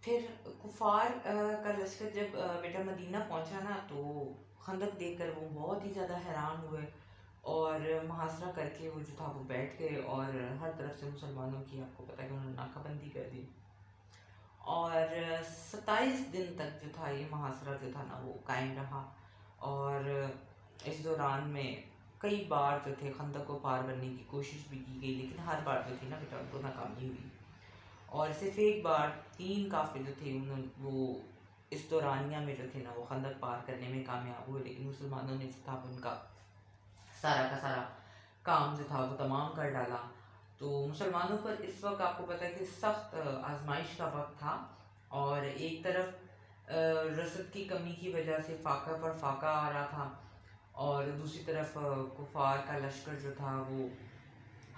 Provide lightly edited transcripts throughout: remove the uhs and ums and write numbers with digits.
پھر کفار کا لشکر جب بیٹا مدینہ پہنچا نا تو خندق دیکھ کر وہ بہت ہی زیادہ حیران ہوئے اور محاصرہ کر کے وہ جو تھا وہ بیٹھ گئے اور ہر طرف سے مسلمانوں کی آپ کو پتہ ہے کہ انہوں نے ناکہ بندی کر دی اور 27 دن تک جو تھا یہ محاصرہ جو تھا نا وہ قائم رہا اور اس دوران میں کئی بار جو تھے خندق کو پار کرنے کی کوشش بھی کی گئی لیکن ہر بار جو تھی نا بیٹا ان کو ناکامی ہوئی اور صرف ایک بار 3 کافر جو تھے وہ اس دورانیہ میں جو تھے نا وہ خندق پار کرنے میں کامیاب ہوئے لیکن مسلمانوں نے جو تھا ان کا سارا کا سارا کام جو تھا وہ تمام کر ڈالا. تو مسلمانوں پر اس وقت آپ کو پتہ ہے کہ سخت آزمائش کا وقت تھا اور ایک طرف رسد کی کمی کی وجہ سے فاقہ پر فاقہ آ رہا تھا اور دوسری طرف کفار کا لشکر جو تھا وہ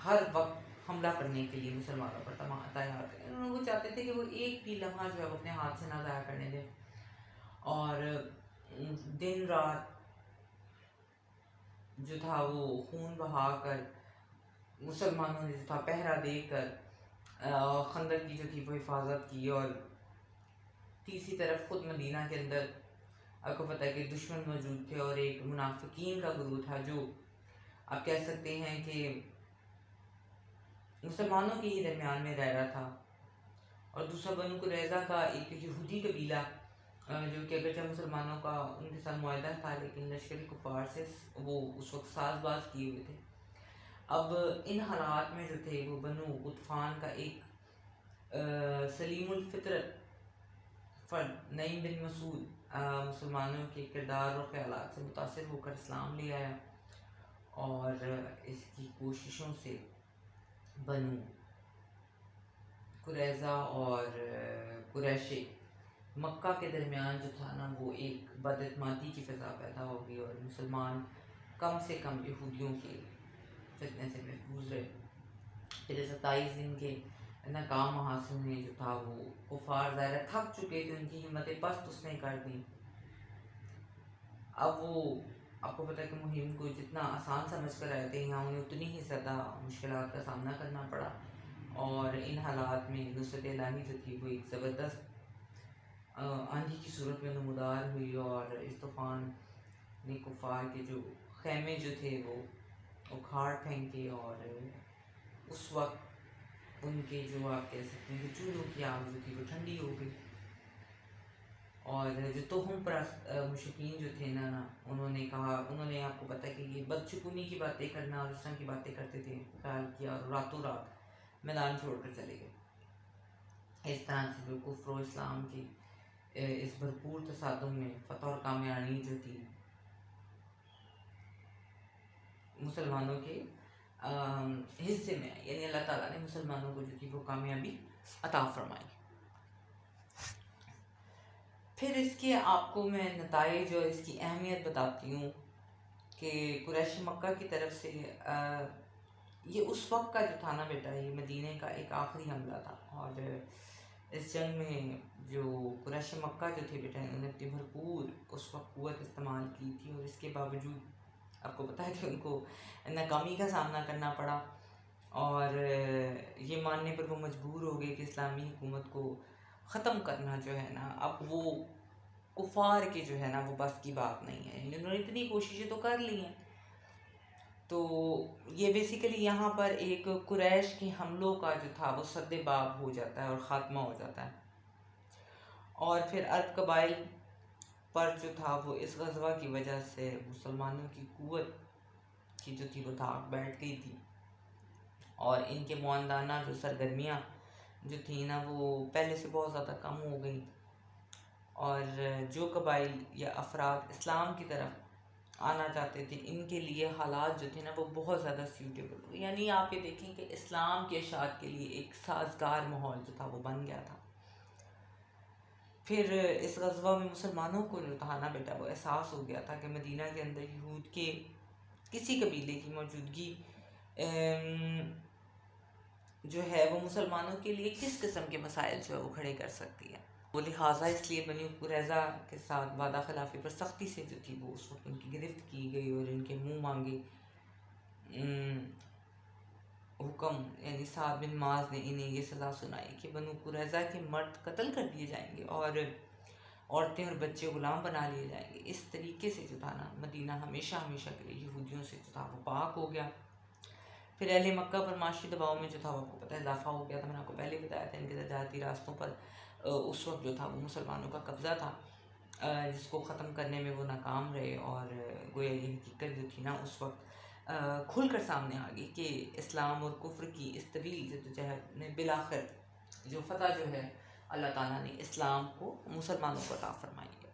ہر وقت حملہ کرنے کے لیے مسلمانوں پر تیار تھے. وہ چاہتے تھے کہ وہ ایک بھی لمحہ جو ہے وہ اپنے ہاتھ سے نہ ضائع کرنے دیں اور دن رات جو تھا وہ خون بہا کر مسلمانوں نے جو تھا پہرا دے کر خندق کی جو تھی وہ حفاظت کی اور تیسری طرف خود مدینہ کے اندر آپ کو پتہ ہے کہ دشمن موجود تھے اور ایک منافقین کا گروہ تھا جو آپ کہہ سکتے ہیں کہ مسلمانوں کے ہی درمیان میں رہ رہا تھا اور دوسرا بنو قریظہ کا ایک یہودی قبیلہ جو کہ اگرچہ مسلمانوں کا ان کے ساتھ معاہدہ تھا لیکن لشکر کفار سے وہ اس وقت ساز باز کیے ہوئے تھے. اب ان حالات میں جو تھے وہ بنو غطفان کا ایک سلیم الفطرت فرد نعیم بن مسعود مسلمانوں کے کردار اور خیالات سے متاثر ہو کر اسلام لے آیا اور اس کی کوششوں سے بنو قریظہ اور قریش مکہ کے درمیان جو تھا نا وہ ایک بد اعتمادی کی فضا پیدا ہو گئی اور مسلمان کم سے کم یہودیوں کے فتنے سے محفوظ رہے. پھر 27 دن کے ناکام حاصل میں جو تھا وہ کفار ظاہر تھک چکے تھے ان کی ہمتیں پست اس نے کر دیں. اب وہ آپ کو پتہ ہے کہ مہم کو جتنا آسان سمجھ کر آئے تھے یہاں انہیں اتنی ہی زیادہ مشکلات کا سامنا کرنا پڑا اور ان حالات میں نصرت الہی جو تھی وہ ایک زبردست آندھی کی صورت میں نمودار ہوئی اور اس طوفان نے کفار کے جو خیمے جو تھے وہ اکھاڑ پھینکے اور اس وقت ان کے جو آپ کہہ سکتے ہیں کہ چولہوں کی آگ جو تھی وہ ٹھنڈی ہو گئی اور جو توہم پرست مشرکین جو تھے نا انہوں نے آپ کو پتہ ہے کہ یہ بدشگونی کی باتیں کرنا اور اس طرح کی باتیں کرتے تھے خیال کیا اور راتوں رات میدان چھوڑ کر چلے گئے. اس طرح سے جو کفر و اسلام کی اس بھرپور تصادم میں فتح اور کامیابی جو تھی مسلمانوں کے حصے میں یعنی اللہ تعالیٰ نے مسلمانوں کو جو تھی وہ کامیابی عطا فرمائی. پھر اس کے آپ کو میں نتائج اور اس کی اہمیت بتاتی ہوں کہ قریش مکہ کی طرف سے یہ اس وقت کا جو تھا نا بیٹا یہ مدینہ کا ایک آخری حملہ تھا اور اس جنگ میں جو قریش مکہ جو تھے بیٹا انہوں نے اپنی بھرپور اس وقت قوت استعمال کی تھی اور اس کے باوجود آپ کو پتہ ہے کہ ان کو ناکامی کا سامنا کرنا پڑا اور یہ ماننے پر وہ مجبور ہو گئے کہ اسلامی حکومت کو ختم کرنا جو ہے نا اب وہ کفار کے جو ہے نا وہ بس کی بات نہیں ہے. انہوں نے اتنی کوششیں تو کر لی ہیں تو یہ بیسیکلی یہاں پر ایک قریش کے حملوں کا جو تھا وہ سد باب ہو جاتا ہے اور خاتمہ ہو جاتا ہے اور پھر عرب قبائل پر جو تھا وہ اس غزوہ کی وجہ سے مسلمانوں کی قوت کی جو تھی وہ دھاک بیٹھ گئی تھی اور ان کے معاندانہ جو سرگرمیاں جو تھیں نا وہ پہلے سے بہت زیادہ کم ہو گئی اور جو قبائل یا افراد اسلام کی طرف آنا چاہتے تھے ان کے لیے حالات جو تھے نا وہ بہت زیادہ سیوٹیبل ہوئے. یعنی آپ یہ دیکھیں کہ اسلام کے اشاعت کے لیے ایک سازگار ماحول جو تھا وہ بن گیا تھا. پھر اس غزوہ میں مسلمانوں کو جو تھا نا بیٹا وہ احساس ہو گیا تھا کہ مدینہ کے اندر یہود کے کسی قبیلے کی موجودگی جو ہے وہ مسلمانوں کے لیے کس قسم کے مسائل جو ہے وہ کھڑے کر سکتی ہے. وہ لہٰذا اس لیے بنی قریظہ کے ساتھ وعدہ خلافی پر سختی سے جو تھی وہ اس وقت ان کی گرفت کی گئی اور ان کے منہ مانگے حکم یعنی سعد بن معاذ نے انہیں یہ سزا سنائی کہ بنو قریظہ کے مرد قتل کر دیے جائیں گے اور عورتیں اور بچے غلام بنا لیے جائیں گے. اس طریقے سے جو تھا نا مدینہ ہمیشہ ہمیشہ کے لیے یہودیوں سے جو تھا وہ پاک ہو گیا. پھر اہل مکہ پر معاشی دباؤ میں جو تھا وہ آپ کو پتہ ہے اضافہ ہو گیا تھا. میں نے آپ کو پہلے بتایا تھا ان کے تجارتی راستوں پر اس وقت جو تھا وہ مسلمانوں کا قبضہ تھا جس کو ختم کرنے میں وہ ناکام رہے. اور گویا یہ حقیقت جو تھی نا اس وقت کھل کر سامنے آ گئی کہ اسلام اور کفر کی اس طویل جدوجہد میں بالآخر جو فتح جو ہے اللہ تعالیٰ نے اسلام کو مسلمانوں کو عطا فرمائی ہے.